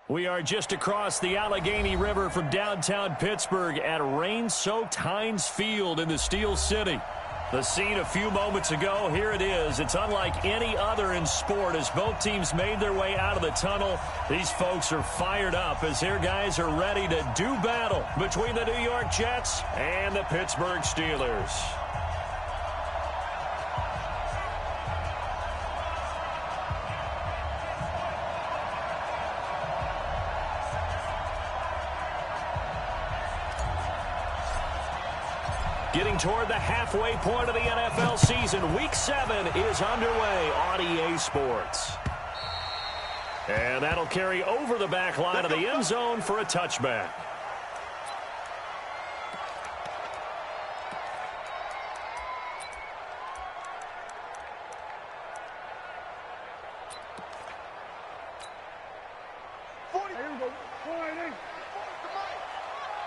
We are just across the Allegheny River from downtown Pittsburgh at rain-soaked Heinz Field in the Steel City. The scene a few moments ago, here it is. It's unlike any other in sport as both teams made their way out of the tunnel. These folks are fired up as their guys are ready to do battle between the New York Jets and the Pittsburgh Steelers. Getting toward the halfway point of the NFL season. Week 7 is underway on EA Sports. And that'll carry over the back line of the end zone for a touchback.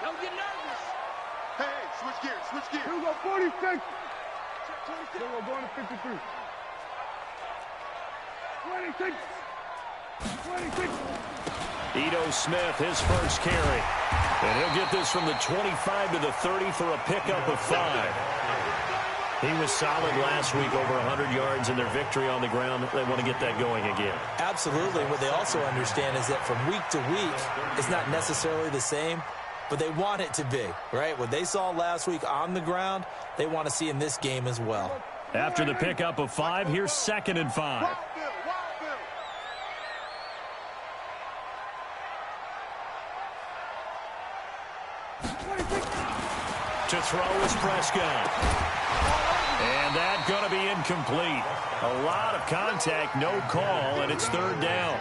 Don't get nervous. Hey, switch gears. Here we go, 46. Here we go, going to 53. 26. Ito Smith, his first carry. And he'll get this from the 25 to the 30 for a pickup of 5. He was solid last week, over 100 yards in their victory on the ground. They want to get that going again. Absolutely. What they also understand is that from week to week, it's not necessarily the same, but they want it to be, right? What they saw last week on the ground, they want to see in this game as well. After the pickup of 5, here's 2nd and 5. To throw is Prescott. And that's going to be incomplete. A lot of contact, no call, and it's 3rd down.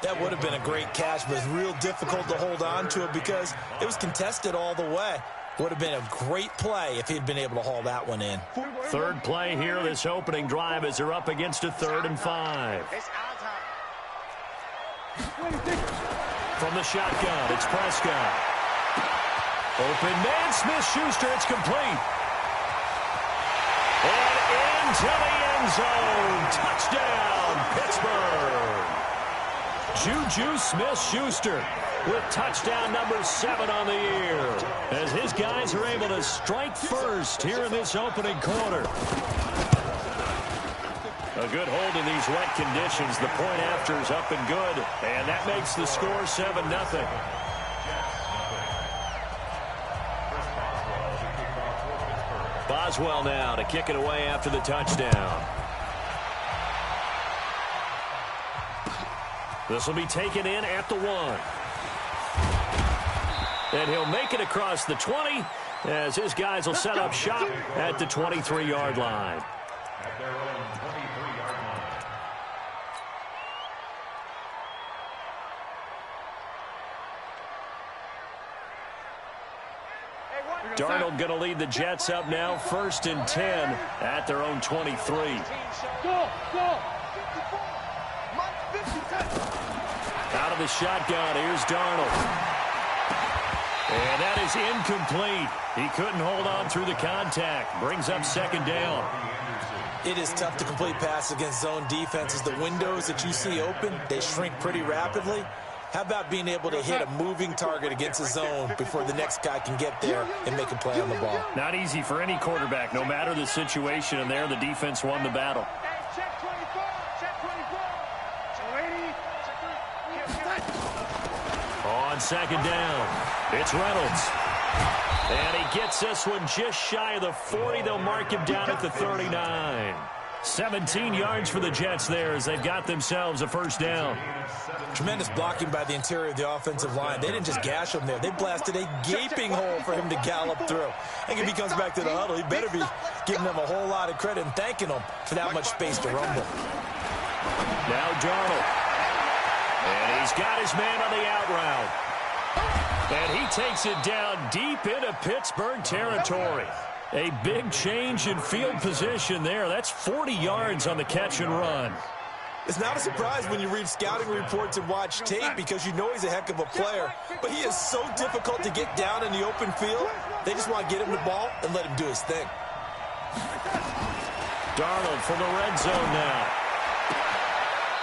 That would have been a great catch, but it's real difficult to hold on to it because it was contested all the way. Would have been a great play if he'd been able to haul that one in. 3rd play here, this opening drive, as they're up against a 3rd and 5. From the shotgun, it's Prescott. Open man, Smith-Schuster, it's complete. And into the end zone. Touchdown, Pittsburgh. Juju Smith-Schuster with touchdown number 7 on the year, as his guys are able to strike first here in this opening quarter. A good hold in these wet conditions. The point after is up and good, and that makes the score 7-0. Boswell now to kick it away after the touchdown. This will be taken in at the 1. And he'll make it across the 20 as his guys will set up shop at the 23-yard line. Darnold going to lead the Jets up now, 1st and 10 at their own 23. Out of the shotgun, here's Darnold. And that is incomplete. He couldn't hold on through the contact. Brings up 2nd down. It is tough to complete passes against zone defenses. The windows that you see open, they shrink pretty rapidly. How about being able to hit a moving target against a zone before the next guy can get there and make a play on the ball? Not easy for any quarterback, no matter the situation, and there the defense won the battle. On 2nd down, it's Reynolds. And he gets this one just shy of the 40. They'll mark him down at the 39. 17 yards for the Jets there as they've got themselves a 1st down. Tremendous blocking by the interior of the offensive line. They didn't just gash him there. They blasted a gaping hole for him to gallop through. I think if he comes back to the huddle, he better be giving them a whole lot of credit and thanking them for that much space to rumble. Now Darnold. And he's got his man on the out route. And he takes it down deep into Pittsburgh territory. A big change in field position there. That's 40 yards on the catch and run. It's not a surprise when you read scouting reports and watch tape because you know he's a heck of a player. But he is so difficult to get down in the open field. They just want to get him the ball and let him do his thing. Darnold from the red zone now.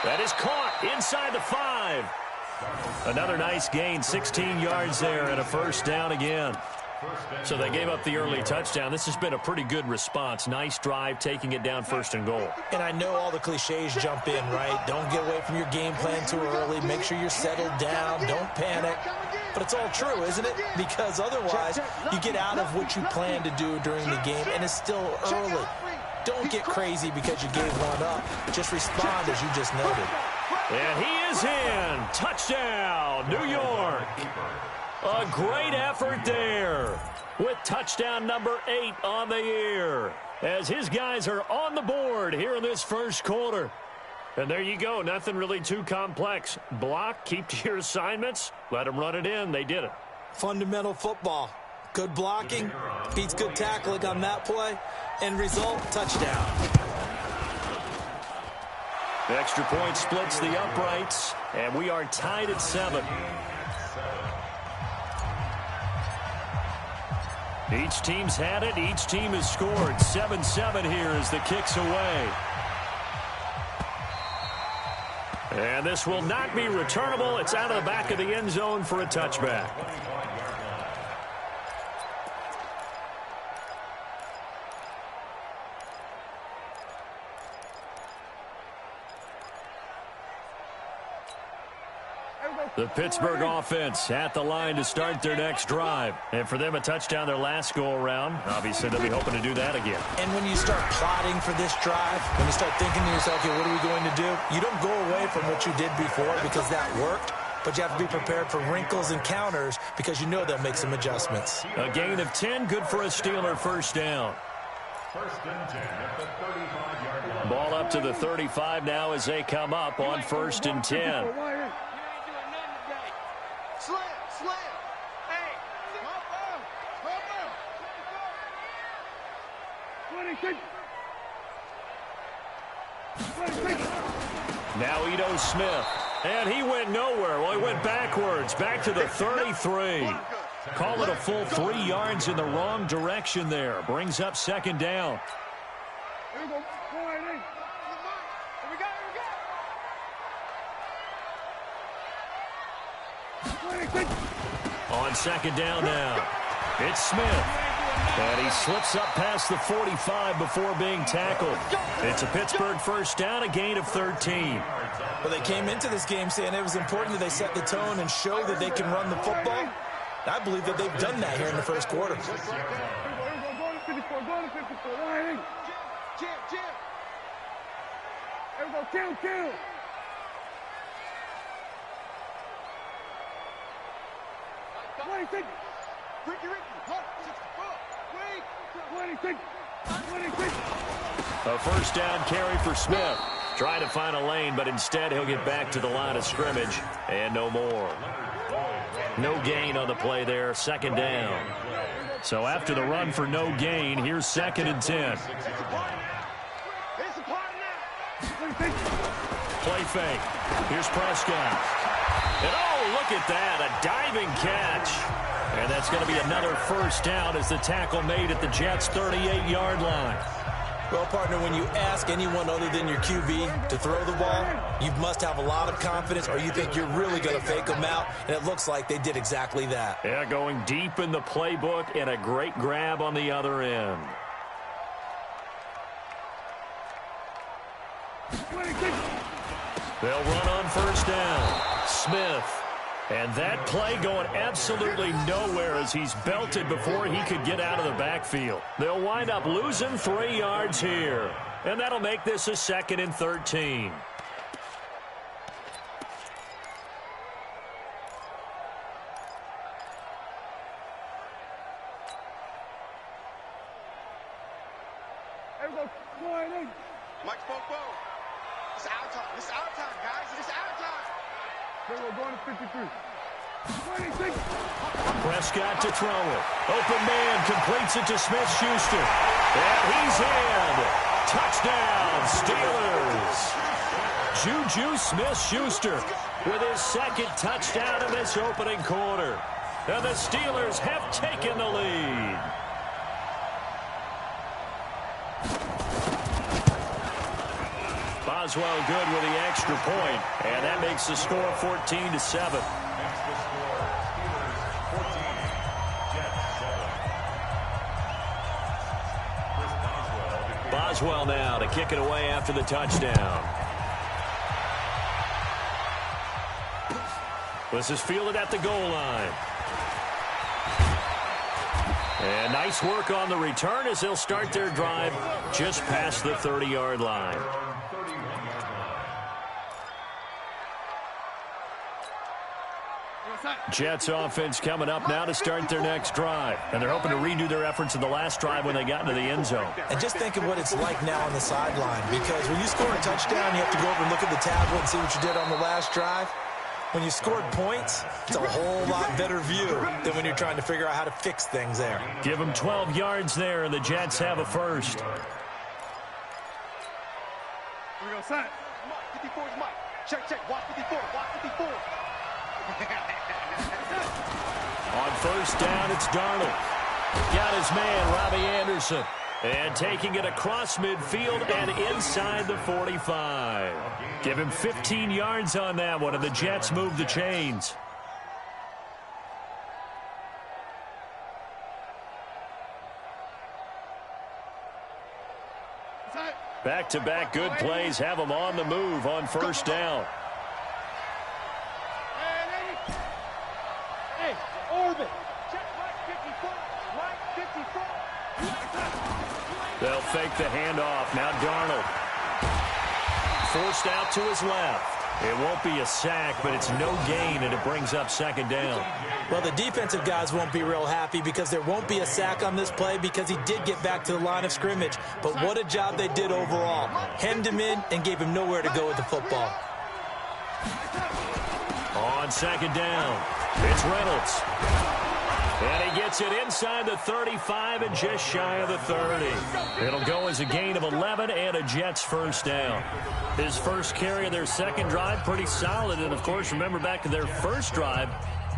That is caught inside the 5. Another nice gain, 16 yards there and a first down again. So they gave up the early touchdown. This has been a pretty good response. Nice drive, taking it down 1st and goal. And I know all the cliches jump in, right? Don't get away from your game plan too early. Make sure you're settled down. Don't panic. But it's all true, isn't it? Because otherwise, you get out of what you plan to do during the game, and it's still early. Don't get crazy because you gave one up. Just respond as you just noted. And he is in. Touchdown, New York. A great effort there with touchdown number 8 on the year as his guys are on the board here in this first quarter. And there you go. Nothing really too complex. Block, keep to your assignments, let them run it in. They did it. Fundamental football. Good blocking beats good tackling on that play. End result, touchdown. The extra point splits the uprights, and we are tied at 7. Each team's had it. Each team has scored. 7-7 here as the kick's away. And this will not be returnable. It's out of the back of the end zone for a touchback. The Pittsburgh offense at the line to start their next drive. And for them, a touchdown their last go-around. Obviously, they'll be hoping to do that again. And when you start plotting for this drive, when you start thinking to yourself, okay, what are we going to do? You don't go away from what you did before because that worked. But you have to be prepared for wrinkles and counters because you know they'll make some adjustments. A gain of 10, good for a Steeler first down. 1st and 10 at the 35-yard line. Ball up to the 35 now as they come up on 1st and 10. Slam, slam. Hey, Now Ito Smith. And he went nowhere. Well, he went backwards. Back to the 33. Call it a full 3 yards in the wrong direction there. Brings up 2nd down. Here we go. On 2nd down now, it's Smith. And he slips up past the 45 before being tackled. It's a Pittsburgh first down, a gain of 13. Well, they came into this game saying it was important that they set the tone and show that they can run the football. I believe that they've done that here in the first quarter. Kill. A first down carry for Smith. Trying to find a lane, but instead he'll get back to the line of scrimmage and no more. No gain on the play there, 2nd down. So after the run for no gain, here's 2nd and 10. Play fake. Here's Prescott. And oh, look at that, a diving catch. And that's going to be another first down as the tackle made at the Jets' 38-yard line. Well, partner, when you ask anyone other than your QB to throw the ball, you must have a lot of confidence or you think you're really going to fake them out, and it looks like they did exactly that. Yeah, going deep in the playbook and a great grab on the other end. They'll run on first down. Smith. And that play going absolutely nowhere as he's belted before he could get out of the backfield. They'll wind up losing 3 yards here. And that'll make this a 2nd and 13. Mike Popo. It's our time. It's our time, guys. It's our time. We're going to 53. Prescott to throw it. Open man completes it to Smith-Schuster. And he's in. Touchdown, Steelers. Juju Smith-Schuster with his 2nd touchdown in this opening quarter. And the Steelers have taken the lead. Boswell good with the extra point, and that makes the score 14-7. Boswell now to kick it away after the touchdown. This is fielded at the goal line. And nice work on the return as they'll start their drive just past the 30-yard line. Jets offense coming up now to start their next drive. And they're hoping to redo their efforts in the last drive when they got into the end zone. And just think of what it's like now on the sideline, because when you score a touchdown, you have to go over and look at the tablet and see what you did on the last drive. When you scored points, it's a whole lot better view than when you're trying to figure out how to fix things there. Give them 12 yards there, and the Jets have a first. Here we go, set. Mike, 54 is Mike. Check. Watch 54. Watch 54. On first down, it's Darnold. Got his man, Robbie Anderson. And taking it across midfield and inside the 45. Give him 15 yards on that one, and the Jets move the chains. Back-to-back good plays have them on the move on first down. Hey, orbit. Check right 54. Right 54. They'll fake the handoff. Now Darnold. Forced out to his left. It won't be a sack, but it's no gain, and it brings up second down. Well, the defensive guys won't be real happy because there won't be a sack on this play because he did get back to the line of scrimmage. But what a job they did overall. Hemmed him in and gave him nowhere to go with the football. On second down, it's Reynolds. And he gets it inside the 35 and just shy of the 30. It'll go as a gain of 11 and a Jets first down. His first carry of their second drive, pretty solid. And, of course, remember back to their first drive,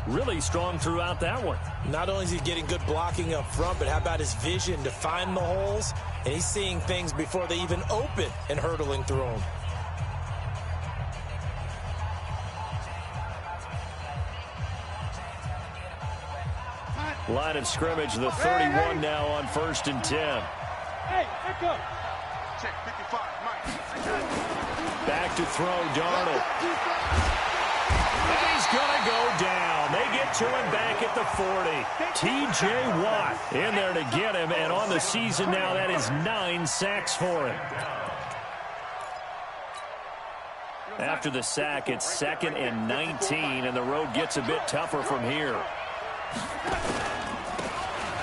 really strong throughout that one. Not only is he getting good blocking up front, but how about his vision to find the holes? And he's seeing things before they even open and hurdling through them. Line of scrimmage, the 31 now on first and 10. Hey, here comes. Check 55. Mike. Back to throw, Darnold. And he's going to go down. They get to him back at the 40. T.J. Watt in there to get him, and on the season now, that is 9 sacks for him. After the sack, it's 2nd and 19, and the road gets a bit tougher from here.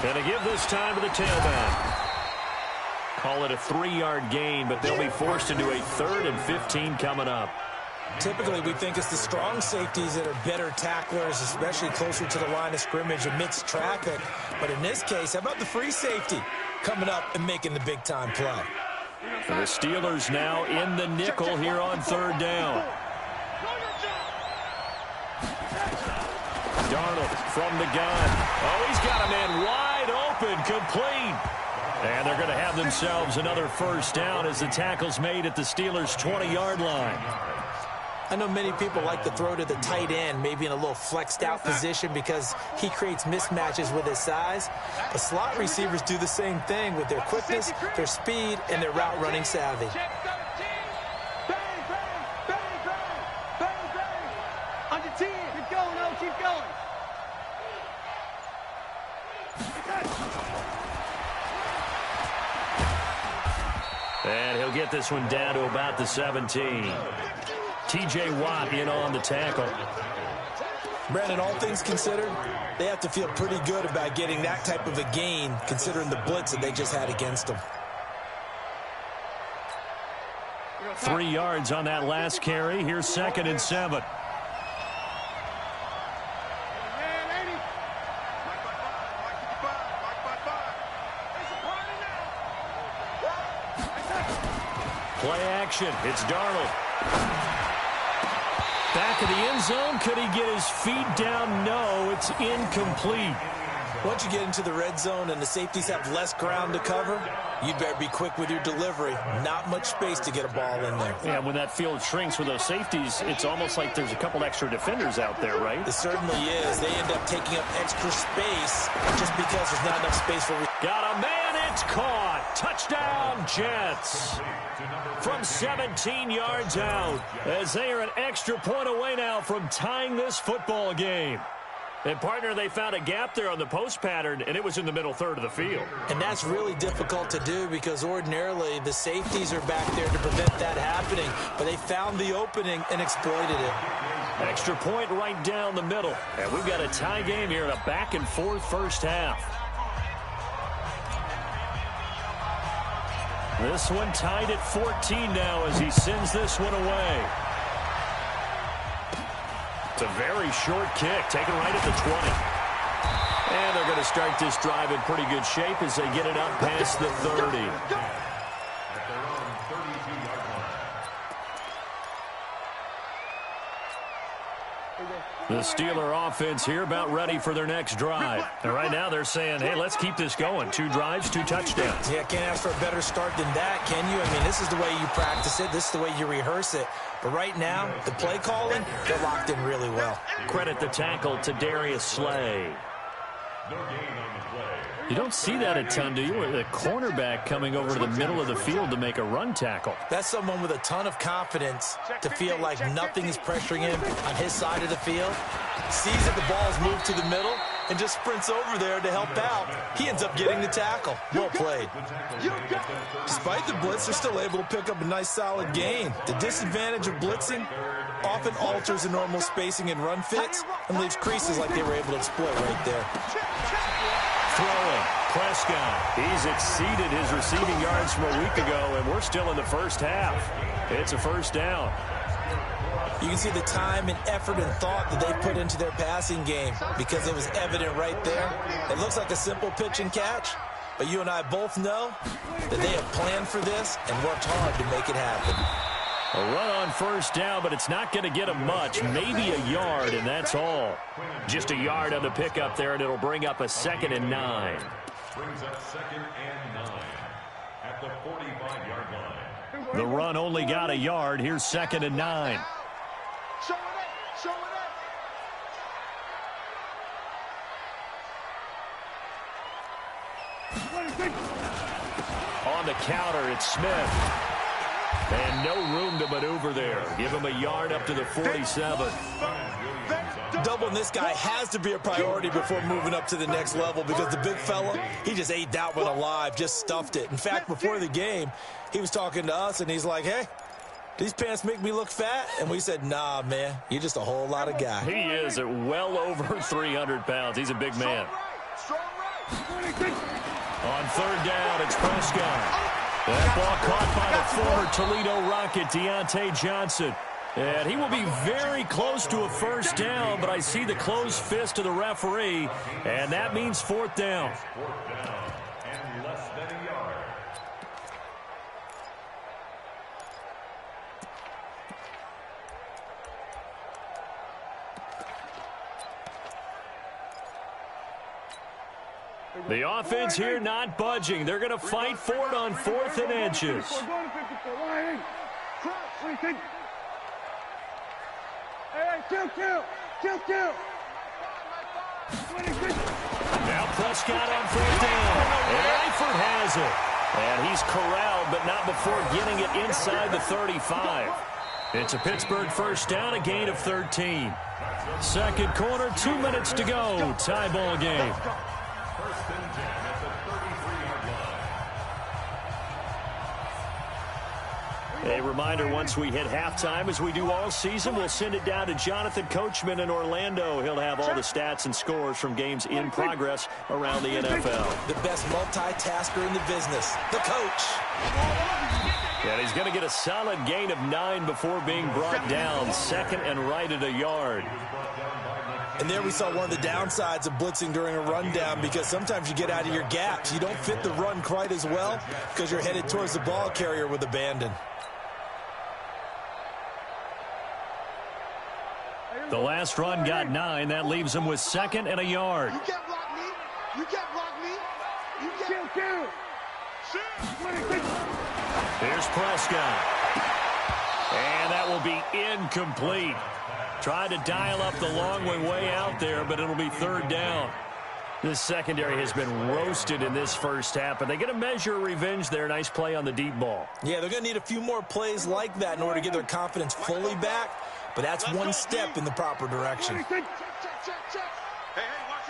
Going to give this time to the tailback. Call it a 3-yard gain, but they'll be forced into a 3rd and 15 coming up. Typically, we think it's the strong safeties that are better tacklers, especially closer to the line of scrimmage amidst traffic. But in this case, how about the free safety coming up and making the big-time play? And the Steelers now in the nickel here on 3rd down. Darnold from the gun. Oh, he's got a man wide open, complete. And they're going to have themselves another first down as the tackle's made at the Steelers' 20-yard line. I know many people like to throw to the tight end, maybe in a little flexed out position because he creates mismatches with his size. But slot receivers do the same thing with their quickness, their speed, and their route running savvy. Under 10. Keep going, oh, keep going. And he'll get this one down to about the 17. T.J. Watt in on the tackle. Brandon, all things considered, they have to feel pretty good about getting that type of a gain considering the blitz that they just had against them. 3 yards on that last carry. Here's 2nd and 7. Play action. It's Darnold. Back of the end zone. Could he get his feet down? No, it's incomplete. Once you get into the red zone and the safeties have less ground to cover, You better be quick with your delivery. Not much space to get a ball in there. Yeah, when that field shrinks with those safeties, it's almost like there's a couple extra defenders out there, right? It certainly is. They end up taking up extra space just because there's not enough space for... Got a man, it's caught. Touchdown, Jets. From 17 yards out, as they are an extra point away now from tying this football game. And, partner, they found a gap there on the post pattern, and it was in the middle third of the field. And that's really difficult to do because ordinarily the safeties are back there to prevent that happening. But they found the opening and exploited it. Extra point right down the middle. And we've got a tie game here in a back-and-forth first half. This one tied at 14 now as he sends this one away. It's a very short kick, taken right at the 20. And they're going to start this drive in pretty good shape as they get it up past the 30. The Steeler offense here about ready for their next drive. And right now they're saying, hey, let's keep this going. 2 drives, 2 touchdowns. Yeah, can't ask for a better start than that, can you? I mean, this is the way you practice it. This is the way you rehearse it. But right now, the play calling, they're locked in really well. Credit the tackle to Darius Slay. You don't see that a ton, do you? The cornerback coming over to the middle of the field to make a run tackle. That's someone with a ton of confidence to feel like nothing is pressuring him on his side of the field. Sees that the ball's moved to the middle and just sprints over there to help out. He ends up getting the tackle. Well played. Despite the blitz, they're still able to pick up a nice solid gain. The disadvantage of blitzing often alters the normal spacing and run fits and leaves creases like they were able to exploit right there. Throwing, Prescott. He's exceeded his receiving yards from a week ago, and we're still in the first half. It's a first down. You can see the time and effort and thought that they put into their passing game because it was evident right there. It looks like a simple pitch and catch, but you and I both know that they have planned for this and worked hard to make it happen. A run on first down, but it's not going to get him much. Maybe a yard, and that's all. Just a yard on the pickup there, and it'll bring up a 2nd and 9. Brings up 2nd and 9 at the 45-yard line. The run only got a yard. Here's 2nd and 9. Show it up. Show it up. On the counter, it's Smith. And no room to maneuver there. Give him a yard up to the 47. Doubling this guy has to be a priority before moving up to the next level because the big fella, he just ate that one alive, just stuffed it. In fact, before the game, he was talking to us, and he's like, hey, these pants make me look fat? And we said, nah, man, you're just a whole lot of guy. He is at well over 300 pounds. He's a big man. On third down, it's Prescott. That ball caught by the former Toledo Rocket, Deontay Johnson. And he will be very close to a first down, but I see the closed fist of the referee, and that means 4th down. And less than a yard. The offense here not budging. They're going to fight for it on 4th and inches. Now Prescott on 4th down. And Eifert has it. And he's corralled, but not before getting it inside the 35. It's a Pittsburgh first down, a gain of 13. Second quarter, 2 minutes to go. Tie ball game. First and 10 at the 33-yard line. A reminder, once we hit halftime, as we do all season, we'll send it down to Jonathan Coachman in Orlando. He'll have all the stats and scores from games in progress around the NFL. The best multitasker in the business, the coach. And he's going to get a solid gain of 9 before being brought down. 2nd and right at a yard. And there we saw one of the downsides of blitzing during a rundown because sometimes you get out of your gaps. You don't fit the run quite as well because you're headed towards the ball carrier with abandon. The last run got 9. That leaves him with 2nd and a yard. You can't block me. You can't block me. You can't. Here's Prescott. And that will be incomplete. Tried to dial up the long way out there, but it'll be third down. This secondary has been roasted in this first half, but they get a measure of revenge there. Nice play on the deep ball. Yeah, they're going to need a few more plays like that in order to get their confidence fully back, but that's one step in the proper direction. Hey, watch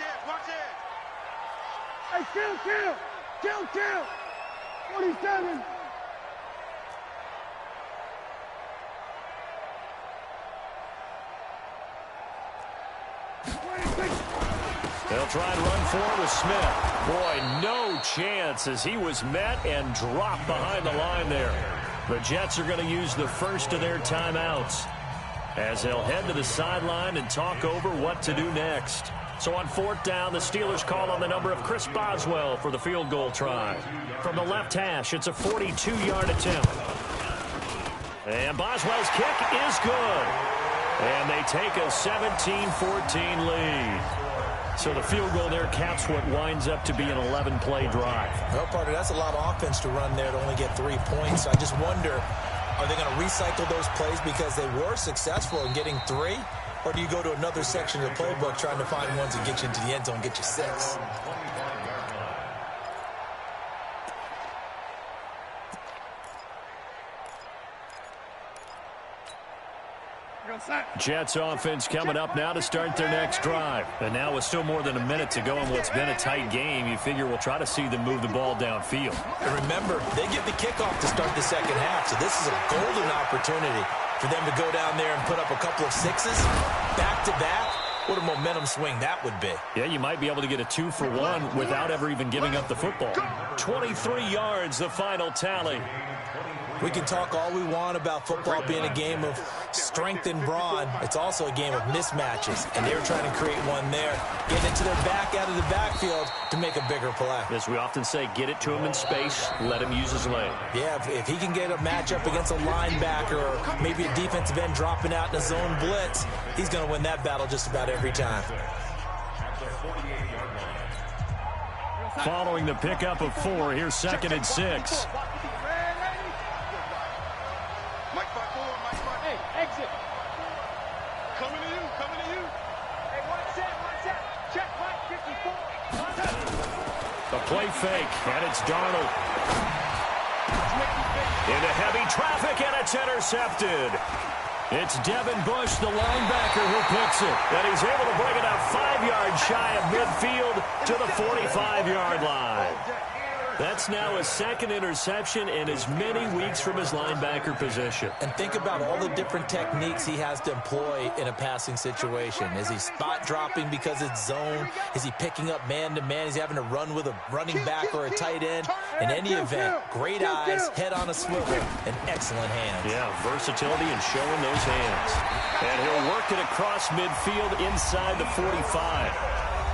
it, watch it. Hey, kill. 47. They'll try and run forward with Smith. Boy, no chance as he was met and dropped behind the line there. The Jets are going to use the first of their timeouts as they'll head to the sideline and talk over what to do next. So on fourth down, the Steelers call on the number of Chris Boswell for the field goal try. From the left hash, it's a 42-yard attempt. And Boswell's kick is good. And they take a 17-14 lead. So the field goal there caps what winds up to be an 11-play drive. Well, partner, that's a lot of offense to run there to only get 3 points. I just wonder, are they going to recycle those plays because they were successful in getting 3? Or do you go to another section of the playbook trying to find ones that get you into the end zone and get you 6? Jets offense coming up now to start their next drive. And now with still more than a minute to go in what's been a tight game, you figure we'll try to see them move the ball downfield. And remember, they get the kickoff to start the second half, so this is a golden opportunity for them to go down there and put up a couple of 6s back-to-back. What a momentum swing that would be. Yeah, you might be able to get a 2-for-1 without ever even giving up the football. 23 yards, the final tally. We can talk all we want about football being a game of strength and brawn. It's also a game of mismatches, and they're trying to create one there. Getting it to their back out of the backfield to make a bigger play. As we often say, get it to him in space, let him use his leg. Yeah, if he can get a matchup against a linebacker or maybe a defensive end dropping out in a zone blitz, he's going to win that battle just about every time. Following the pickup of 4, here's 2nd and 6. Exit. Coming to you. Hey, watch that. Check Mike 54. The play fake, and it's Darnold. Into heavy traffic, and it's intercepted. It's Devin Bush, the linebacker, who picks it. And he's able to bring it out 5 yards shy of midfield to the 45-yard line. That's now his 2nd interception in as many weeks from his linebacker position. And think about all the different techniques he has to employ in a passing situation. Is he spot dropping because it's zone? Is he picking up man-to-man? Is he having to run with a running back or a tight end? In any event, great eyes, head on a swivel, and excellent hands. Yeah, versatility and showing those hands. And he'll work it across midfield inside the 45.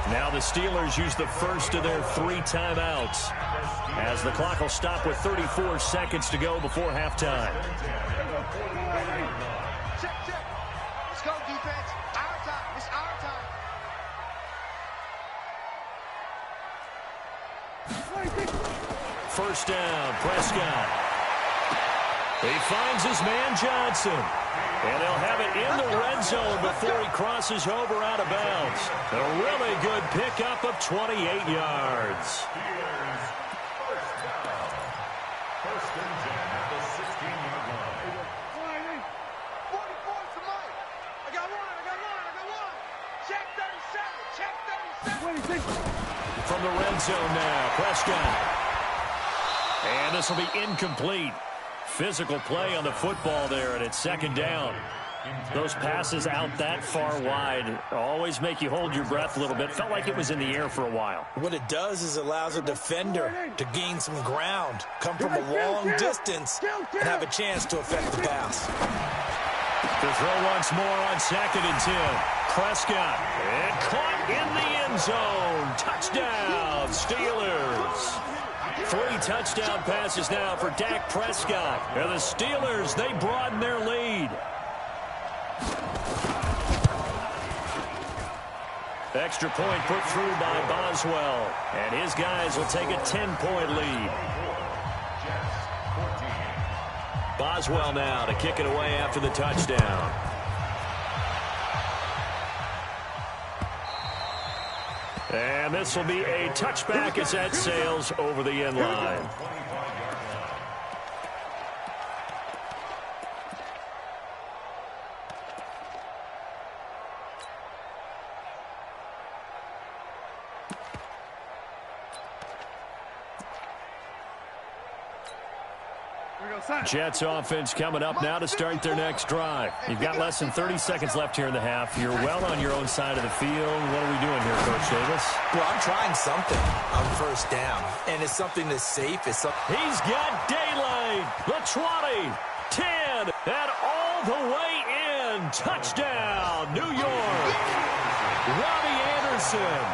Now the Steelers use the first of their 3 timeouts, as the clock will stop with 34 seconds to go before halftime. Check. Let's go, defense. Our time. It's our time. First down, Prescott. He finds his man Johnson. And they'll have it in the red zone before he crosses over out of bounds. A really good pickup of 28 yards. First and 10 at the 16-yard line. 44 to Mike. I got one. Check 37. From the red zone now, Prescott. And this will be incomplete. Physical play on the football there, and it's 2nd down. Those passes out that far wide always make you hold your breath a little bit. Felt like it was in the air for a while. What it does is allows a defender to gain some ground, come from a long distance, and have a chance to affect the pass. To throw once more on 2nd and 10. Prescott, and caught in the end zone. Touchdown, Steelers. 3 touchdown passes now for Dak Prescott. And the Steelers, they broaden their lead. Extra point put through by Boswell. And his guys will take a 10-point lead. Boswell now to kick it away after the touchdown. And this will be a touchback as that sails over the end line. Jets offense coming up now to start their next drive. You've got less than 30 seconds left here in the half. You're well on your own side of the field. What are we doing here, Coach Davis? Well, I'm trying something on first down, and it's something that's safe. He's got daylight. The 20, 10, and all the way in. Touchdown, New York. Robbie Anderson.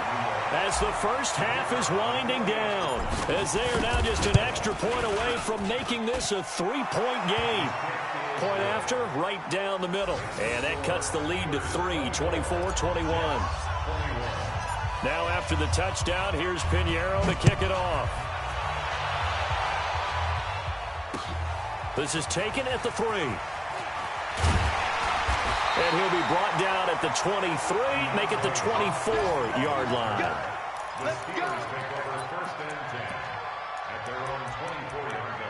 As the first half is winding down, as they are now just an extra point away from making this a 3-point game. Point after, right down the middle. And that cuts the lead to 3, 24-21. Now after the touchdown, here's Pinheiro to kick it off. This is taken at the 3. And he'll be brought down at the 23, make it the 24-yard line. The Steelers take over first and 10 at their own 24-yard line.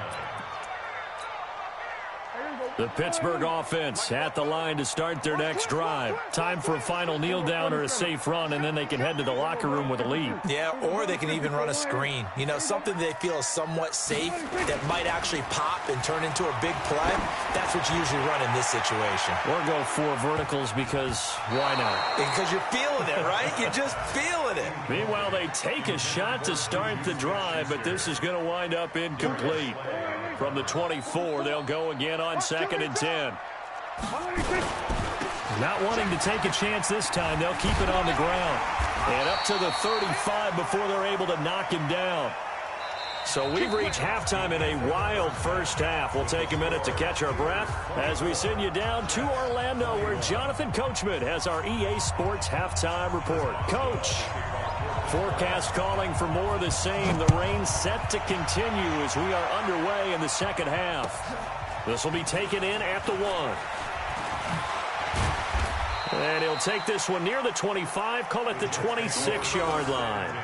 The Pittsburgh offense at the line to start their next drive. Time for a final kneel down or a safe run, and then they can head to the locker room with a lead. Yeah, or they can even run a screen. You know, something they feel is somewhat safe that might actually pop and turn into a big play. That's what you usually run in this situation. Or go 4 verticals because why not? Because you're feeling it, right? You're just feeling it. Meanwhile, they take a shot to start the drive, but this is going to wind up incomplete. From the 24, they'll go again on 2nd and 10. Not wanting to take a chance this time, they'll keep it on the ground. And up to the 35 before they're able to knock him down. So we've reached halftime in a wild first half. We'll take a minute to catch our breath as we send you down to Orlando, where Jonathan Coachman has our EA Sports halftime report. Coach. Forecast calling for more of the same. The rain set to continue as we are underway in the second half. This will be taken in at the 1. And he'll take this one near the 25, call it the 26-yard line.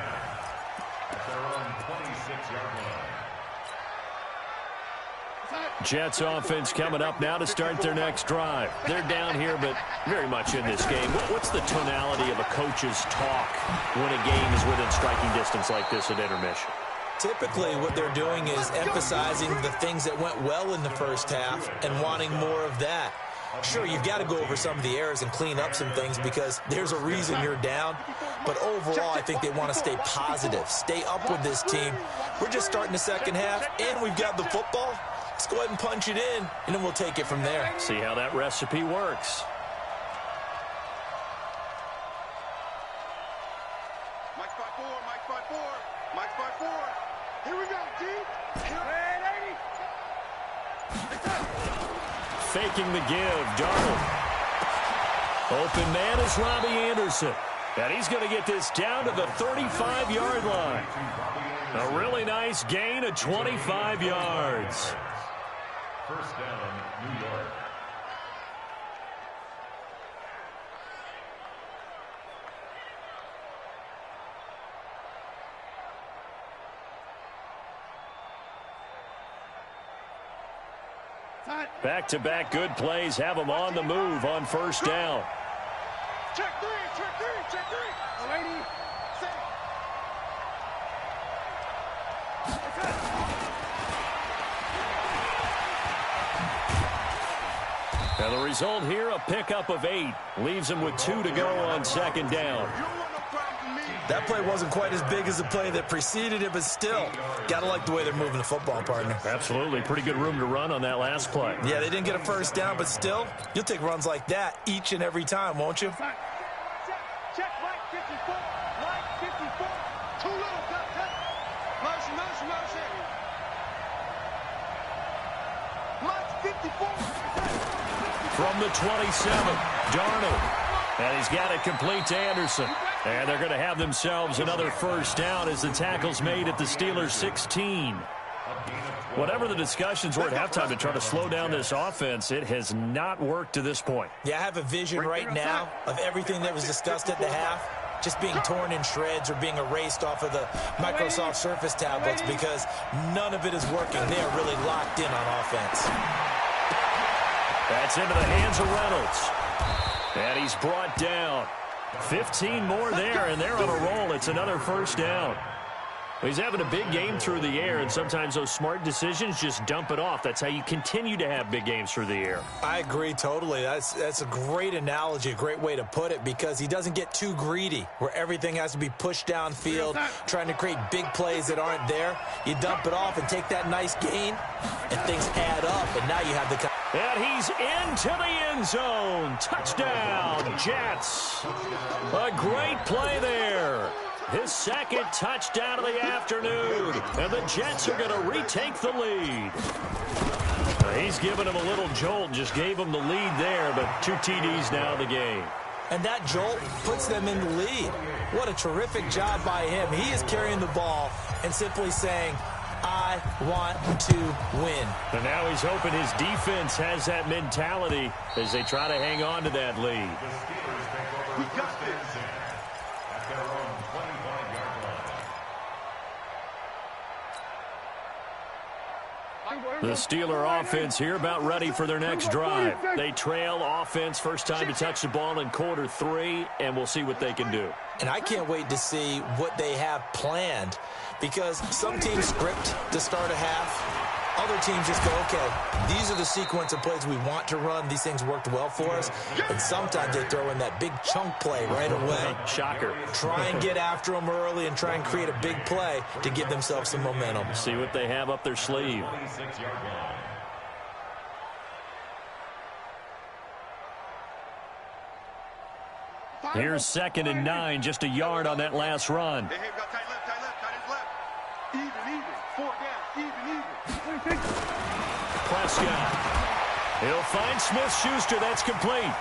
At their own 26-yard line. Jets offense coming up now to start their next drive. They're down here, but very much in this game. What's the tonality of a coach's talk when a game is within striking distance like this at intermission? Typically, what they're doing is emphasizing the things that went well in the first half and wanting more of that. Sure, you've got to go over some of the errors and clean up some things because there's a reason you're down. But overall, I think they want to stay positive, stay up with this team. We're just starting the second half, and we've got the football. Let's go ahead and punch it in, and then we'll take it from there. See how that recipe works. Mike's by 4, Mike's by 4, Mike's by 4. Here we go, G. Faking the give, Darnold. Open man is Robbie Anderson. And he's going to get this down to the 35-yard line. A really nice gain of 25 yards. First down, New York. Back-to-back good plays have them on the move on first down. Check 3, check 3, check 3. Lady, set. And the result here, a pickup of 8. Leaves them with 2 to go on second down. You don't want no problem with me. That play wasn't quite as big as the play that preceded it, but still, got to like the way they're moving the football, partner. Absolutely. Pretty good room to run on that last play. Yeah, they didn't get a first down, but still, you'll take runs like that each and every time, won't you? Check, right 54, right 54. Too little, cut. Motion. Right 54. From the 27, Darnold. And he's got it complete to Anderson. And they're going to have themselves another first down as the tackle's made at the Steelers' 16. A gain of Whatever the discussions were at halftime to try to slow down this offense, it has not worked to this point. Yeah, I have a vision right now of everything that was discussed at the half just being torn in shreds or being erased off of the Microsoft Surface tablets because none of it is working. They are really locked in on offense. That's into the hands of Reynolds. And he's brought down. 15 more there, and they're on a roll. It's another first down. He's having a big game through the air, and sometimes those smart decisions just dump it off. That's how you continue to have big games through the air. I agree totally. That's a great analogy, a great way to put it, because he doesn't get too greedy where everything has to be pushed downfield, trying to create big plays that aren't there. You dump it off and take that nice gain, and things add up, and now you have the... And he's into the end zone. Touchdown, Jets. A great play there. His second touchdown of the afternoon. And the Jets are going to retake the lead. He's given him a little jolt, just gave him the lead there, but 2 TDs now in the game. And that jolt puts them in the lead. What a terrific job by him. He is carrying the ball and simply saying, I want to win. And now he's hoping his defense has that mentality as they try to hang on to that lead. We got this. At their own 25-yard line. The Steeler offense here about ready for their next drive. They trail offense first time to touch the ball in quarter 3, and we'll see what they can do. And I can't wait to see what they have planned, because some teams script to start a half. Other teams just go, okay, these are the sequence of plays we want to run. These things worked well for us. And sometimes they throw in that big chunk play right away. Shocker. Try and get after them early and try and create a big play to give themselves some momentum. See what they have up their sleeve. 26-yard line. Here's 2nd and 9, just a yard on that last run. Hey, we got tight left, tight left. Even. 4 down, even. Prescott. He'll find Smith-Schuster. That's complete.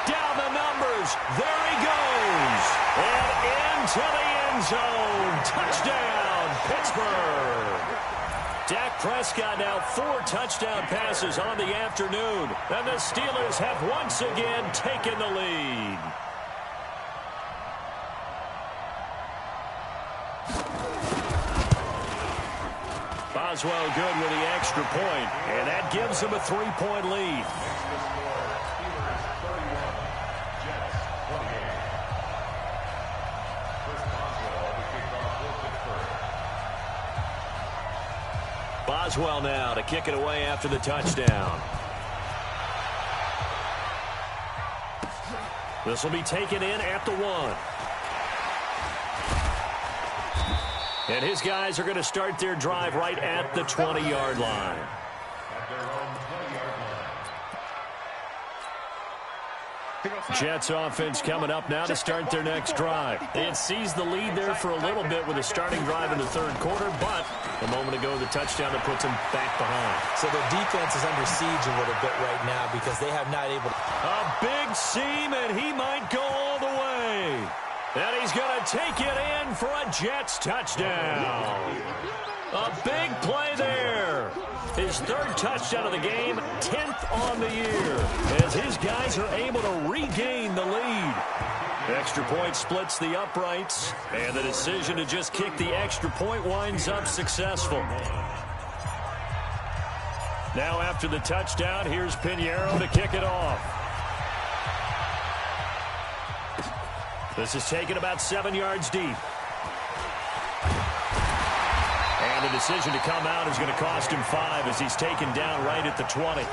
Down the numbers. There he goes. And into the end zone. Touchdown, Pittsburgh. Dak Prescott now 4 touchdown passes on the afternoon. And the Steelers have once again taken the lead. Boswell good with the extra point, and that gives them a 3-point lead. Boswell now to kick it away after the touchdown. This will be taken in at the 1. And his guys are going to start their drive right at the 20-yard line. Jets offense coming up now to start their next drive. They had seized the lead there for a little bit with a starting drive in the 3rd quarter, but a moment ago the touchdown that puts them back behind. So their defense is under siege a little bit right now because they have not able to... A big seam, and he might go all the way. And he's going to take it in for a Jets touchdown. A big play there. His 3rd touchdown of the game, 10th on the year, as his guys are able to regain the lead. Extra point splits the uprights, and the decision to just kick the extra point winds up successful. Now after the touchdown, here's Pinheiro to kick it off. This is taken about 7 yards deep. And the decision to come out is going to cost him 5 as he's taken down right at the 20.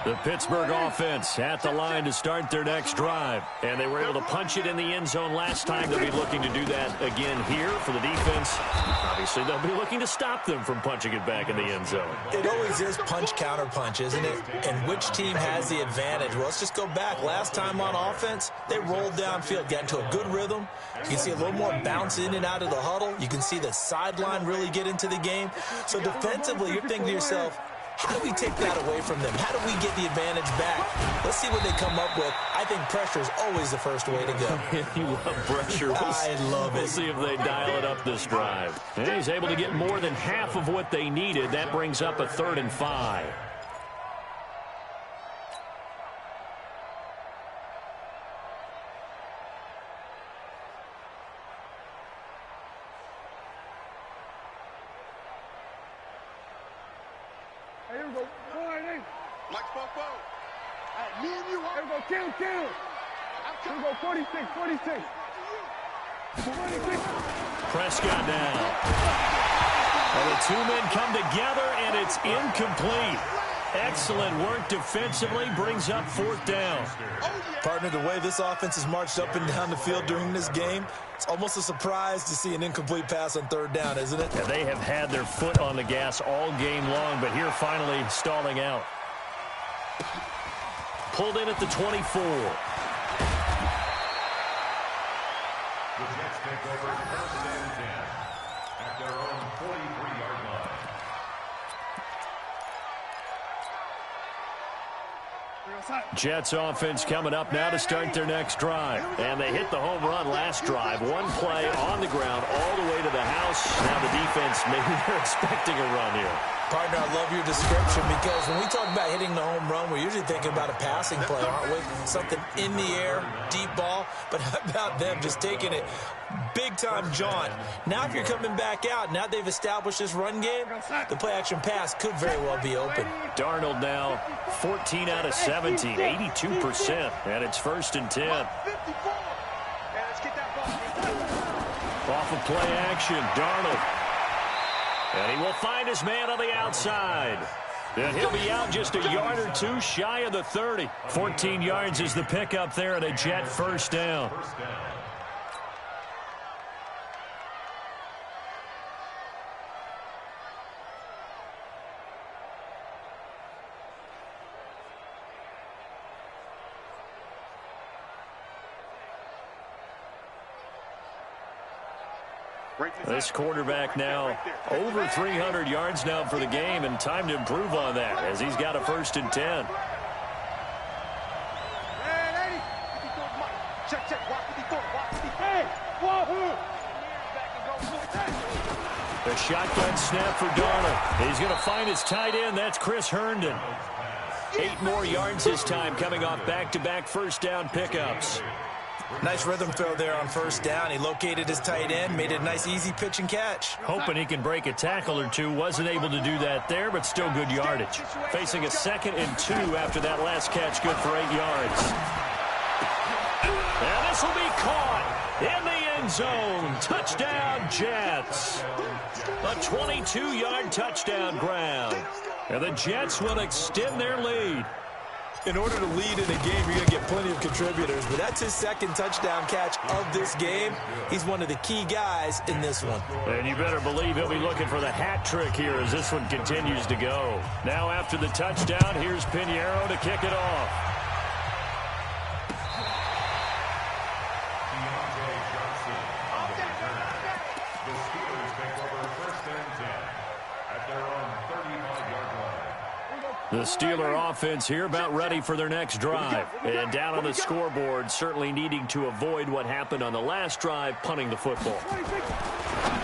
The Pittsburgh offense at the line to start their next drive. And they were able to punch it in the end zone last time. They'll be looking to do that again here for the defense. Obviously, they'll be looking to stop them from punching it back in the end zone. It always is punch-counter-punch, isn't it? And which team has the advantage? Well, let's just go back. Last time on offense, they rolled downfield, got into a good rhythm. You can see a little more bounce in and out of the huddle. You can see the sideline really get into the game. So defensively, you're thinking to yourself, How do we take that away from them? How do we get the advantage back? Let's see what they come up with. I think pressure is always the first way to go. You love pressure. I love it. We'll see if they dial it up this drive. And he's able to get more than half of what they needed. That brings up a 3rd and 5. Hey, here we go. All right, hey. Mike Bobo. Me and you. Here we go. Kill. Here we go. 46. 46. Prescott now. And the two men come together, and it's incomplete. Excellent work defensively, brings up 4th down. Partner, the way this offense has marched up and down the field during this game, it's almost a surprise to see an incomplete pass on 3rd down, isn't it? Yeah, they have had their foot on the gas all game long, but here finally stalling out. Pulled in at the 24. The Jets take over 1st and 10 at their own 43-yard line. Jets offense coming up now to start their next drive. And they hit the home run last drive. One play on the ground all the way to the house. Now the defense, maybe they're expecting a run here. Partner, I love your description because when we talk about hitting the home run, we're usually thinking about a passing play, aren't we? Something in the air, deep ball. But how about them just taking it big-time jaunt? Now if you're coming back out, now they've established this run game, the play-action pass could very well be open. Darnold now 14 out of 17, 82%. And it's 1st and 10. Off of play action, Darnold. And he will find his man on the outside. And he'll be out just a yard or two shy of the 30. 14 yards is the pickup there and a Jet 1st down. This quarterback now over 300 yards now for the game, and time to improve on that as he's got a 1st and 10. The shotgun snap for Darnold. He's going to find his tight end. That's Chris Herndon. 8 more yards this time coming off back-to-back 1st down pickups. Nice rhythm fill there on 1st down. He located his tight end, made it a nice easy pitch and catch. Hoping he can break a tackle or two. Wasn't able to do that there, but still good yardage. Facing a 2nd and 2 after that last catch, good for 8 yards. And this will be caught in the end zone. Touchdown, Jets. A 22-yard touchdown grab. And the Jets will extend their lead. In order to lead in a game, you're going to get plenty of contributors, but that's his 2nd touchdown catch of this game. He's one of the key guys in this one. And you better believe he'll be looking for the hat trick here as this one continues to go. Now after the touchdown, here's Pinheiro to kick it off. DeAndre Johnson on the return. The Steelers take over 1st and 10 at their own 35-yard line. The Steeler offense here about ready for their next drive. And down on the scoreboard, certainly needing to avoid what happened on the last drive, punting the football.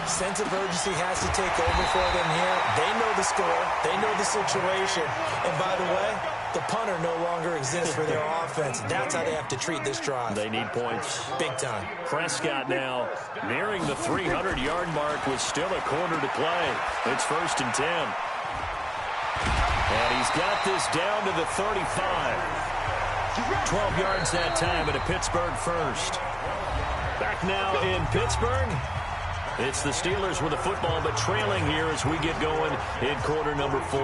Sense of urgency has to take over for them here. They know the score. They know the situation. And by the way, the punter no longer exists for their offense. That's how they have to treat this drive. They need points. Big time. Prescott now nearing the 300-yard mark with still a quarter to play. It's 1st and 10. And he's got this down to the 35. 12 yards that time at a Pittsburgh 1st. Back now in Pittsburgh. It's the Steelers with the football, but trailing here as we get going in quarter number 4.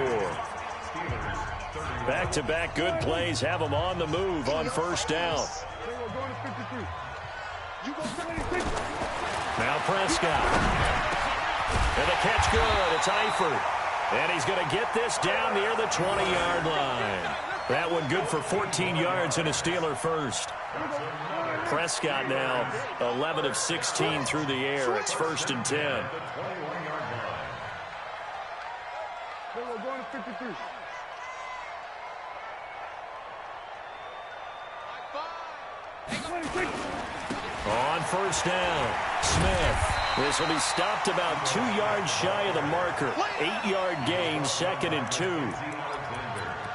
Back-to-back good plays have them on the move on 1st down. Now Prescott. And the catch good. It's Eifert. And he's going to get this down near the 20-yard line. That one good for 14 yards and a Steeler 1st. Prescott now 11 of 16 through the air. It's 1st and 10. first down. Smith. This will be stopped about 2 yards shy of the marker. 8-yard gain, 2nd and 2.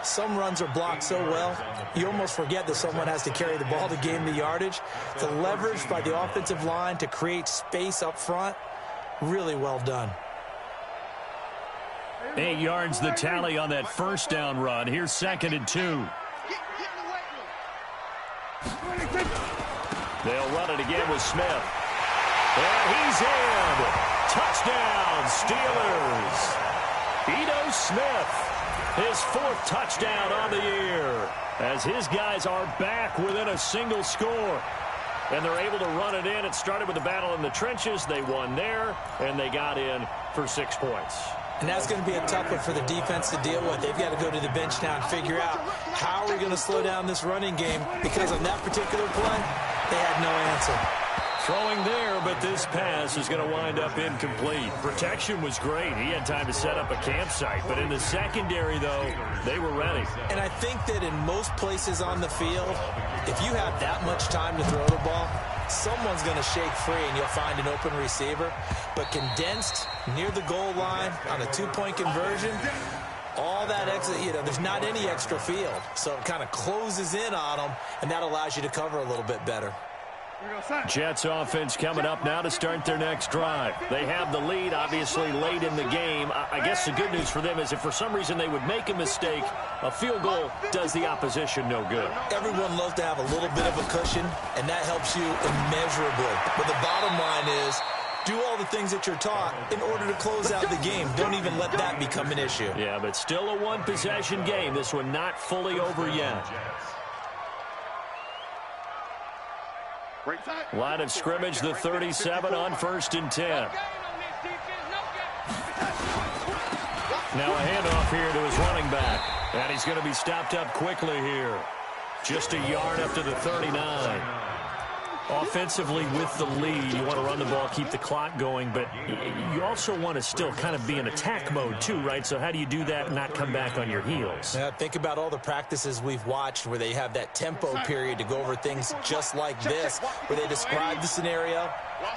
Some runs are blocked so well, you almost forget that someone has to carry the ball to gain the yardage. The leverage by the offensive line to create space up front, really well done. 8 yards the tally on that first down run. Here's 2nd and 2. They'll run it again with Smith. And he's in. Touchdown, Steelers. Ito Smith, his 4th touchdown on the year, as his guys are back within a single score. And they're able to run it in. It started with a battle in the trenches. They won there, and they got in for 6 points. And that's going to be a tough one for the defense to deal with. They've got to go to the bench now and figure out how are we going to slow down this running game, because on that particular play, they had no answer. Throwing there, but this pass is going to wind up incomplete. Protection was great. He had time to set up a campsite, but in the secondary, though, they were ready. And I think that in most places on the field, if you have that much time to throw the ball, someone's going to shake free and you'll find an open receiver. But condensed near the goal line on a 2-point conversion, all that extra, there's not any extra field. So it kind of closes in on them, and that allows you to cover a little bit better. Jets offense coming up now to start their next drive. They have the lead, obviously, late in the game. I guess the good news for them is if for some reason they would make a mistake, a field goal does the opposition no good. Everyone loves to have a little bit of a cushion, and that helps you immeasurably. But the bottom line is, do all the things that you're taught in order to close out the game. Don't even let that become an issue. Yeah, but still a one-possession game. This one not fully over yet. Line of scrimmage, the 37 on 1st and 10. Now a handoff here to his running back. And he's going to be stopped up quickly here. Just a yard up to the 39. Offensively with the lead, you want to run the ball, keep the clock going, but you also want to still kind of be in attack mode too, right? So how do you do that and not come back on your heels? Yeah, think about all the practices we've watched where they have that tempo period to go over things just like this, where they describe the scenario,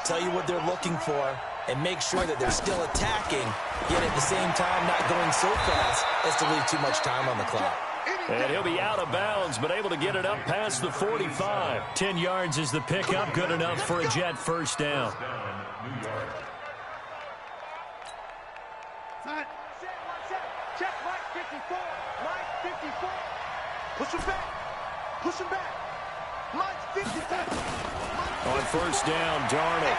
tell you what they're looking for, and make sure that they're still attacking, yet at the same time not going so fast as to leave tee much time on the clock. And he'll be out of bounds, but able to get it up past the 45. 10 yards is the pickup, good enough for a Jet first down. Check right 54. Right 54. Push him back. Push him back. Line's 54. On first down, Darnold.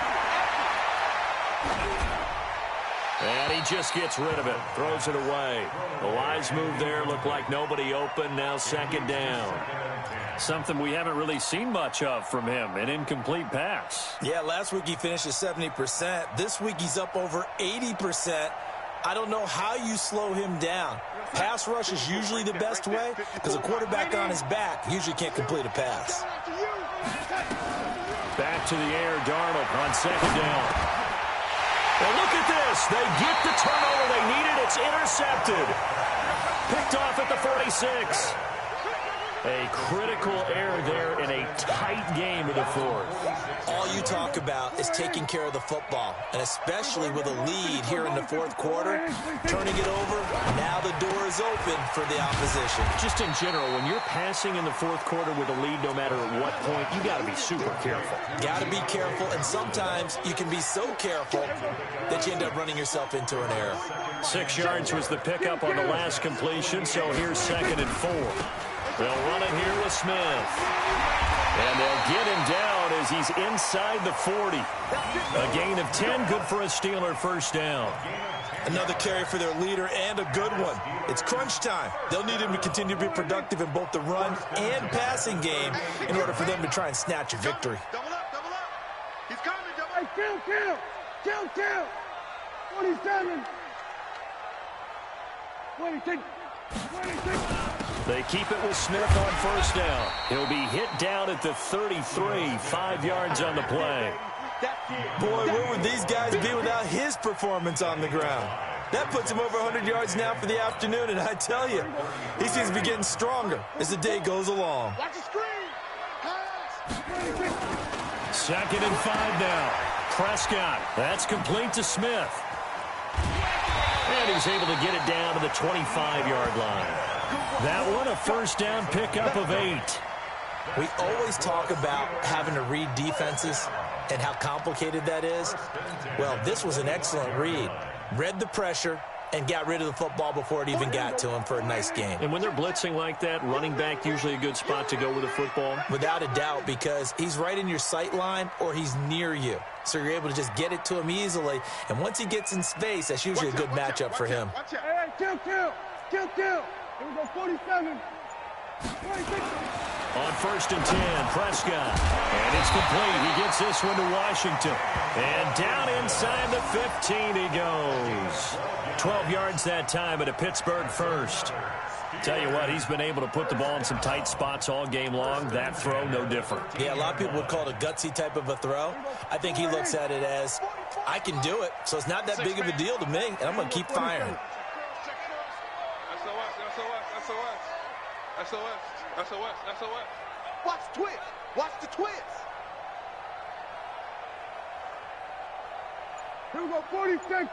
And he just gets rid of it, throws it away. The wise move there, looked like nobody open, now 2nd down. Something we haven't really seen much of from him, an incomplete pass. Yeah, last week he finished at 70%. This week he's up over 80%. I don't know how you slow him down. Pass rush is usually the best way because a quarterback on his back usually can't complete a pass. Back to the air, Darnold on 2nd down. Well, look at this. They get the turnover they needed. It's intercepted. Picked off at the 46. A critical error there in a tight game of the 4th. All you talk about is taking care of the football, and especially with a lead here in the 4th quarter, turning it over, now the door is open for the opposition. Just in general, when you're passing in the 4th quarter with a lead, no matter at what point, you got to be super careful. Got to be careful, and sometimes you can be so careful that you end up running yourself into an error. 6 yards was the pickup on the last completion, so here's 2nd and 4. They'll run it here with Smith. And they'll get him down as he's inside the 40. A gain of 10, good for a Steeler first down. Another carry for their leader and a good one. It's crunch time. They'll need him to continue to be productive in both the run and passing game in order for them to try and snatch a victory. Double up, double up. He's coming, double up. Hey, kill. 27. 26. They keep it with Smith on first down. He'll be hit down at the 33, 5 yards on the play. Boy, where would these guys be without his performance on the ground? That puts him over 100 yards now for the afternoon, and I tell you, he seems to be getting stronger as the day goes along. Watch the screen. Pass. 2nd and 5 now. Prescott, that's complete to Smith. And he's able to get it down to the 25-yard line. That one, a first down pickup of 8. We always talk about having to read defenses and how complicated that is. Well, this was an excellent read. Read the pressure and got rid of the football before it even got to him for a nice game. And when they're blitzing like that, running back usually a good spot to go with the football? Without a doubt, because he's right in your sight line or he's near you. So you're able to just get it to him easily. And once he gets in space, that's usually a good matchup for him. Hey, kill. Here we go, 47. 26. On 1st and 10, Prescott. And it's complete. He gets this one to Washington. And down inside the 15 he goes. 12 yards that time at a Pittsburgh first. Tell you what, he's been able to put the ball in some tight spots all game long. That throw, no different. Yeah, a lot of people would call it a gutsy type of a throw. I think he looks at it as, I can do it, so it's not that big of a deal to me, and I'm going to keep firing. SOS. Watch the twist. Watch the twist. Here we go, 46.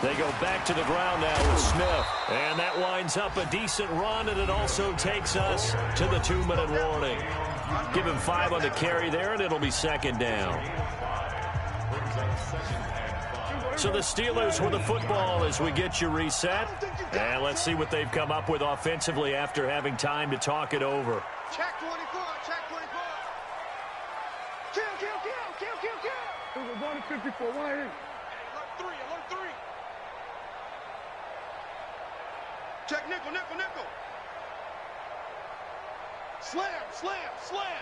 They go back to the ground now with Smith. And that winds up a decent run, and it also takes us to the 2-minute warning. Give him 5 on the carry there, and it'll be 2nd down. So the Steelers with the football as we get you reset. And let's see what they've come up with offensively after having time to talk it over. Check 24. Kill. Here we go, 1 to 54, 1 in. Alert 3. Check nickel. Slam.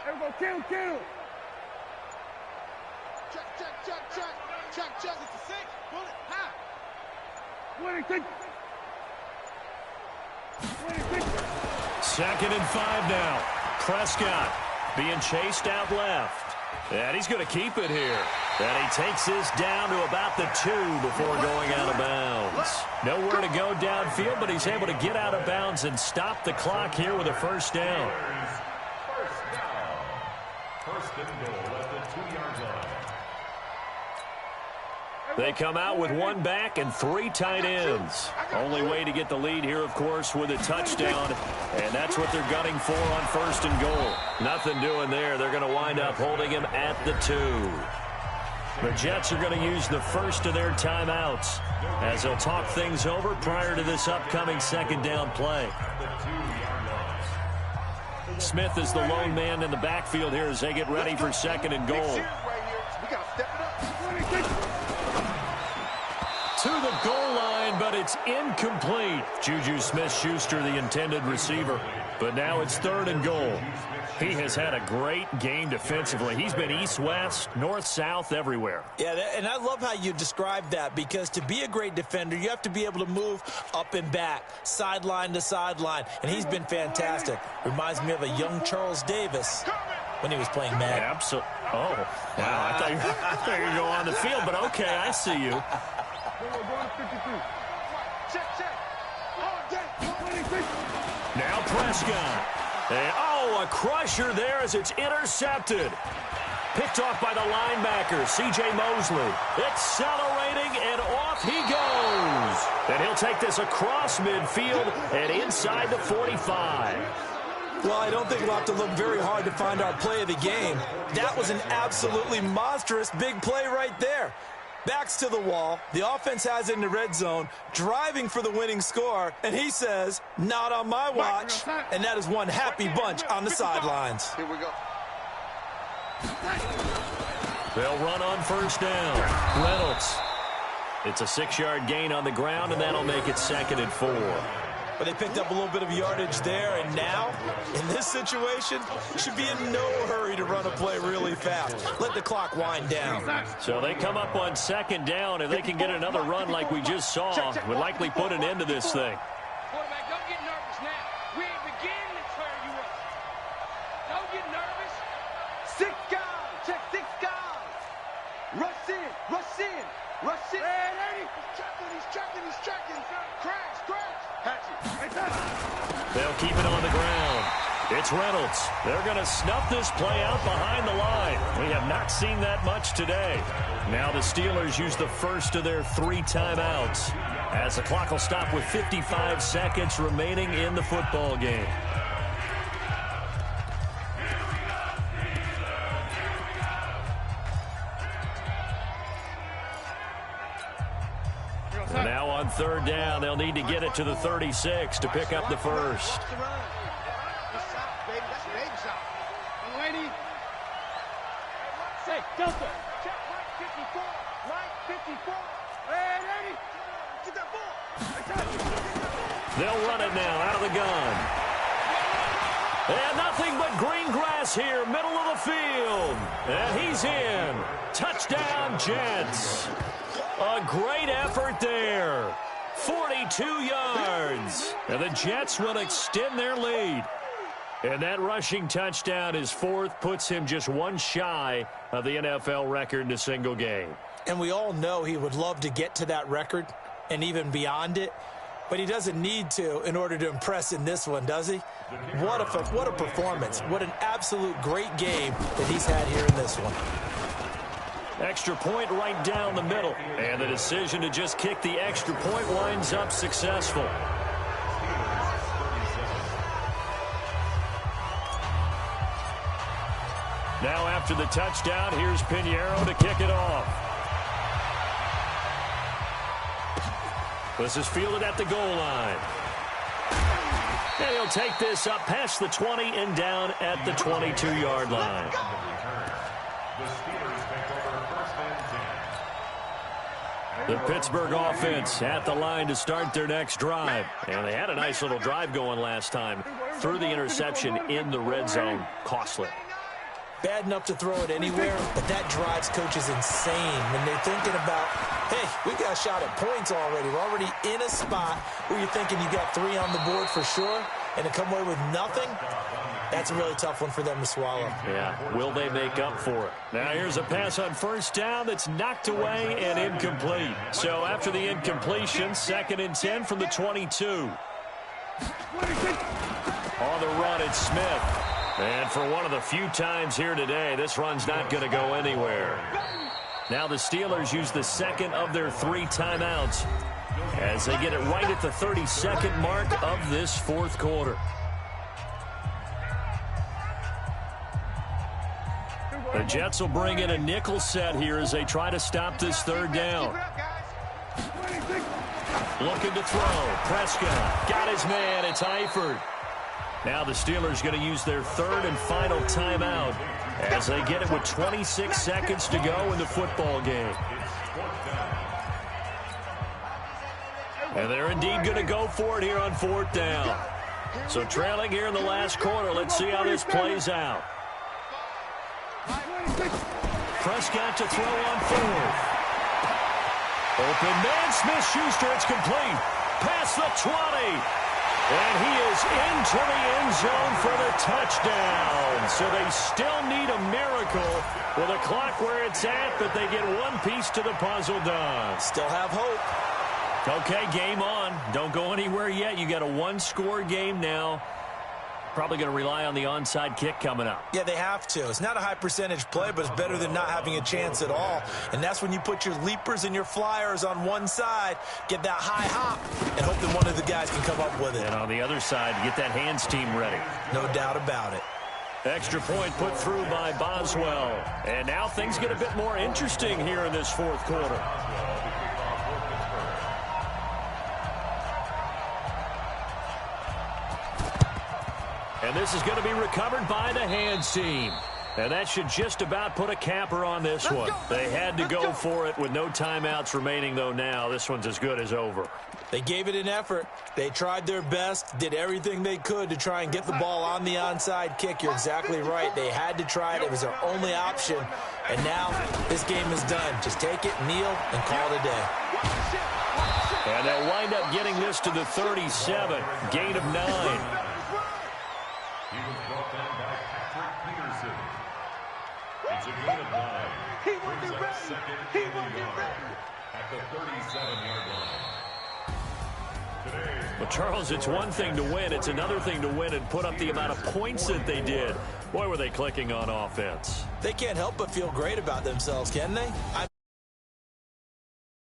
Here we go, kill. Check. It's a 6. Bullet. High. 26. 2nd and 5 now. Prescott being chased out left. And he's going to keep it here. And he takes this down to about the 2 before going out of bounds. Nowhere to go downfield, but he's able to get out of bounds and stop the clock here with a first down. First and goal at the 2-yard line. They come out with 1 back and 3 tight ends. Only way to get the lead here, of course, with a touchdown. And that's what they're gunning for on 1st and goal. Nothing doing there. They're going to wind up holding him at the 2. The Jets are going to use the first of their timeouts as they'll talk things over prior to this upcoming 2nd down play. Smith is the lone man in the backfield here as they get ready for 2nd and goal. We got to step it up. To the goal line, but it's incomplete. Juju Smith-Schuster, the intended receiver. But now it's 3rd and goal. He has had a great game defensively. He's been east-west, north-south, everywhere. Yeah, and I love how you described that, because to be a great defender, you have to be able to move up and back, sideline to sideline, and he's been fantastic. Reminds me of a young Charles Davis when he was playing Madden. Absolutely. Oh, wow. I thought you were going to go on the field, but okay, I see you. Now Prescott. And, a crusher there as it's intercepted. Picked off by the linebacker, C.J. Mosley. Accelerating, and off he goes. And he'll take this across midfield and inside the 45. Well, I don't think we'll have to look very hard to find our play of the game. That was an absolutely monstrous big play right there. Backs to the wall. The offense has it in the red zone, driving for the winning score, and he says, not on my watch. And that is one happy bunch on the sidelines. Here we go. They'll run on 1st down. Reynolds. It's a 6-yard gain on the ground, and that'll make it 2nd and 4. But they picked up a little bit of yardage there, and now, in this situation, should be in no hurry to run a play really fast. Let the clock wind down. So they come up on 2nd down. If they can get another run like we just saw, would likely put an end to this thing. Quarterback, don't get nervous now. We ain't beginning to tear you up. Don't get nervous. 6 guys. Check 6 guys. Rush in. Rush it. He's checking. Crash. Hatchet. They'll keep it on the ground. It's Reynolds. They're going to snuff this play out behind the line. We have not seen that much today. Now the Steelers use the first of their 3 timeouts, as the clock will stop with 55 seconds remaining in the football game. And now on 3rd down, they'll need to get it to the 36 to pick up the first. Say, Delta. Check Mike 54. Mike 54. Hey, ready? Get that ball. They'll run it now out of the gun. And nothing but green grass here, middle of the field. And he's in. Touchdown, Jets. A great effort there. 42 yards. And the Jets will extend their lead. And that rushing touchdown, his 4th, puts him just 1 shy of the NFL record in a single game. And we all know he would love to get to that record and even beyond it, but he doesn't need to in order to impress in this one, does he? What a performance. What an absolute great game that he's had here in this one. Extra point right down the middle. And the decision to just kick the extra point winds up successful. Now after the touchdown, here's Pinheiro to kick it off. This is fielded at the goal line. And he'll take this up past the 20 and down at the 22-yard line. The Steelers take over 1st and 10. The Pittsburgh offense at the line to start their next drive. And they had a nice little drive going last time. Threw the interception in the red zone. Costly. Bad enough to throw it anywhere, but that drives coaches insane when they're thinking about, hey, we got a shot at points already. We're already in a spot where you're thinking you got 3 on the board for sure, and to come away with nothing, that's a really tough one for them to swallow. Yeah, will they make up for it? Now here's a pass on 1st down that's knocked away and incomplete. So after the incompletion, 2nd and 10 from the 22. On the run, it's Smith. And for one of the few times here today, this run's not going to go anywhere. Now the Steelers use the 2nd of their 3 timeouts as they get it right at the 32nd mark of this 4th quarter. The Jets will bring in a nickel set here as they try to stop this 3rd down. Looking to throw. Prescott got his man. It's Eifert. Now the Steelers going to use their 3rd and final timeout as they get it with 26 seconds to go in the football game. And they're indeed going to go for it here on 4th down. So trailing here in the last quarter, let's see how this plays out. Prescott to throw on 4th. Open man, Smith-Schuster, it's complete. Past the 20. And he is into the end zone for the touchdown. So they still need a miracle with a clock where it's at, but they get one piece to the puzzle done. Still have hope. Okay, game on. Don't go anywhere yet. You got a 1-score game now. Probably going to rely on the onside kick coming up. Yeah, they have to. It's not a high percentage play, but it's better than not having a chance at all. And that's when you put your leapers and your flyers on one side, get that high hop, and hope that one of the guys can come up with it. And on the other side, get that hands team ready. No doubt about it. Extra point put through by Boswell. And now things get a bit more interesting here in this 4th quarter. And this is going to be recovered by the hands team. And that should just about put a capper on this one. They had to go for it with no timeouts remaining, though now. This one's as good as over. They gave it an effort. They tried their best, did everything they could to try and get the ball on the onside kick. You're exactly right. They had to try it. It was their only option. And now this game is done. Just take it, kneel, and call it a day. And they'll wind up getting this to the 37. Gain of 9. He was brought down by Patrick Peterson. It's a gain of 9. He wasn't ready. He wasn't ready. at the 37-yard line. Well, Charles, it's one thing to win. It's another thing to win and put up the amount of points that they did. Boy, were they clicking on offense. They can't help but feel great about themselves, can they?